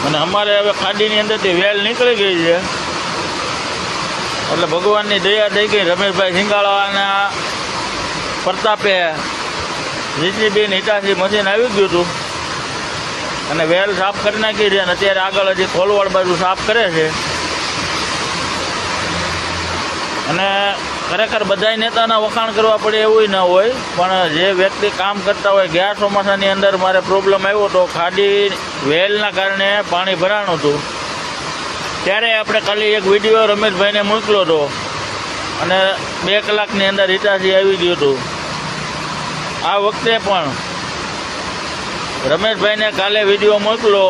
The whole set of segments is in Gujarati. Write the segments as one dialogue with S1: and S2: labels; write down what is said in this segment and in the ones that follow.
S1: અને અમારે હવે ખાડીની અંદરથી વેલ નીકળી ગઈ છે, એટલે ભગવાનની દયા થઈ ગઈ. રમેશભાઈ સિંગાળાના પ્રતાપે જીસીબી હિટાચી મશીન આવી ગયું હતું અને વેલ સાફ કરી નાખી છે. અને અત્યારે આગળ હજી ખોલવાડ બાજુ સાફ કરે છે. અને ખરેખર બધા નેતાના વખાણ કરવા પડે એવું ન હોય, પણ જે વ્યક્તિ કામ કરતા હોય. ગયા ચોમાસાની અંદર મારે પ્રોબ્લેમ આવ્યો હતો, ખાડી વેલના કારણે પાણી ભરાણું હતું. ત્યારે આપણે ખાલી એક વિડીયો રમેશભાઈને મોકલ્યો હતો અને 2 કલાકની અંદર હિટાચી આવી ગયું હતું. આ વખતે પણ રમેશભાઈને કાલે વિડીયો મોકલો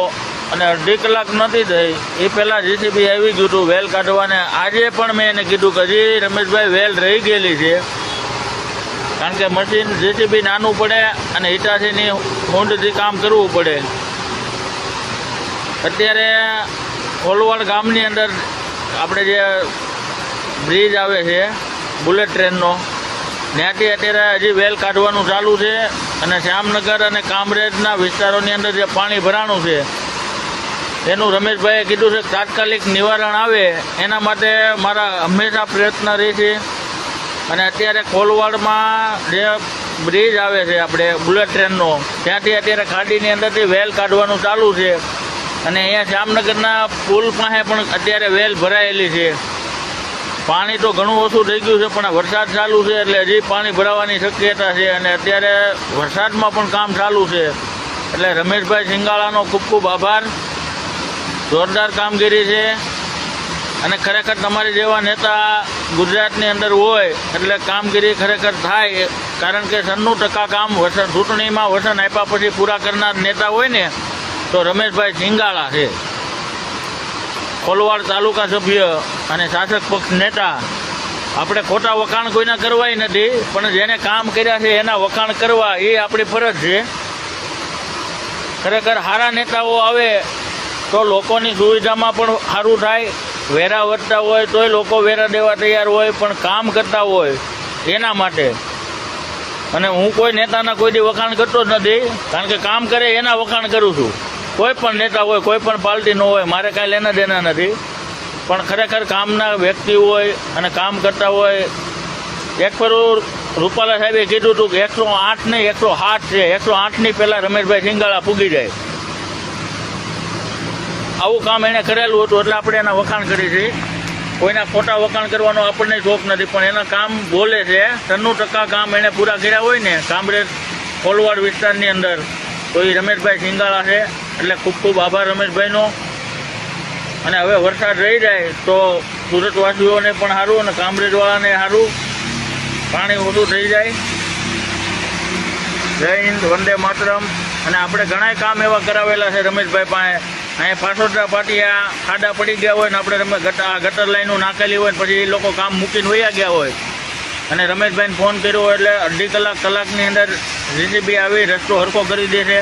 S1: અને 1.5 કલાક નથી થઈ એ પહેલાં જીસીબી આવી ગયું હતું વેલ કાઢવાને. આજે પણ મેં એને કીધું કે હજી રમેશભાઈ વેલ રહી ગયેલી છે, કારણ કે મશીન જીસીબી નાનું પડે અને હિટાચીની ઊંડથી કામ કરવું પડે. અત્યારે ખોલવાડ ગામની અંદર આપણે જે બ્રિજ આવે છે બુલેટ ટ્રેનનો, ત્યાંથી અત્યારે હજી વેલ કાઢવાનું ચાલુ છે. અને શ્યામનગર અને કામરેજના વિસ્તારોની અંદર જે પાણી ભરાણું છે એનું રમેશભાઈએ કીધું છે તાત્કાલિક નિવારણ આવે એના માટે મારા હંમેશા પ્રયત્ન રહે છે. અને અત્યારે ખોલવાડમાં જે બ્રિજ આવે છે આપણે બુલેટ ટ્રેનનો, ત્યાંથી અત્યારે ખાડીની અંદરથી વેલ કાઢવાનું ચાલુ છે. અને અહીંયા શ્યામનગરના પુલ પાસે પણ અત્યારે વેલ ભરાયેલી છે. પાણી તો ઘણું ઓછું થઈ ગયું છે, પણ વરસાદ ચાલુ છે એટલે હજી પાણી ભરાવાની શક્યતા છે. અને અત્યારે વરસાદમાં પણ કામ ચાલુ છે. એટલે રમેશભાઈ સિંગાળાનો ખૂબ ખૂબ આભાર. જોરદાર કામગીરી છે. અને ખરેખર તમારી જેવા નેતા ગુજરાતની અંદર હોય એટલે કામગીરી ખરેખર થાય, કારણ કે 96% કામ ચૂંટણીમાં વચન આપ્યા પછી પૂરા કરનાર નેતા હોય ને તો રમેશભાઈ સિંગાળા છે. ખોલવાડ તાલુકા સભ્ય અને શાસક પક્ષ નેતા. આપણે ખોટા વખાણ કોઈના કરવાય નથી, પણ જેને કામ કર્યા છે એના વખાણ કરવા એ આપણી ફરજ છે. ખરેખર સારા નેતાઓ આવે તો લોકોની સુવિધામાં પણ સારું થાય. વેરા વધતા હોય તોય લોકો વેરા દેવા તૈયાર હોય, પણ કામ કરતા હોય એના માટે. અને હું કોઈ નેતાના કોઈ દી વખાણ કરતો જ નથી, કારણ કે કામ કરે એના વખાણ કરું છું. કોઈ પણ નેતા હોય, કોઈ પણ પાર્ટીનો હોય, મારે કાંઈ લેના દેના નથી. પણ ખરેખર કામના વ્યક્તિ હોય અને કામ કરતા હોય. એક ફરું રૂપાલા સાહેબે કીધું હતું કે 108 નહીં 107 છે, 108ની પહેલાં રમેશભાઈ સિંગાળા પૂગી જાય. આવું કામ એણે કરેલું હતું એટલે આપણે એના વખાણ કરી છે. કોઈના ખોટા વખાણ કરવાનો આપણને શોખ નથી, પણ એના કામ બોલે છે. 96% કામ એણે પૂરા કર્યા હોય ને કામરેજ ખોલવાડ વિસ્તારની અંદર, તો એ રમેશભાઈ સિંગાળા છે. એટલે ખૂબ ખૂબ આભાર રમેશભાઈનો. અને હવે વરસાદ રહી જાય તો સુરતવાસીઓને પણ સારું અને કામરેજવાળાને સારું, પાણી ઓછું થઈ જાય. જય હિન્દ, વંદે માતરમ. અને આપણે ઘણાય કામ એવા કરાવેલા છે રમેશભાઈ પાસે. અહીંયા પાછોટરા પાટિયા ખાડા પડી ગયા હોય ને આપણે ગટર લાઈનો નાખેલી હોય, પછી એ લોકો કામ મૂકીને વયા ગયા હોય અને રમેશભાઈને ફોન કર્યો એટલે 1.5 કલાકની અંદર જીસીબી આવી રસ્તો હરખો કરી દે છે.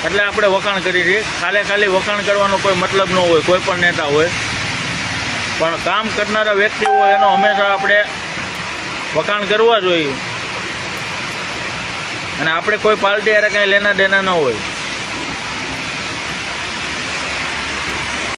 S1: એટલે આપણે વખાણ કરી છીએ. ખાલી વખાણ કરવાનો કોઈ મતલબ ન હોય, કોઈ પણ નેતા હોય. પણ કામ કરનારા વ્યક્તિ હોય એનો હંમેશા આપણે વખાણ કરવા જોઈએ. અને આપણે કોઈ પાર્ટી યારે કંઈ લેના દેના ન હોય.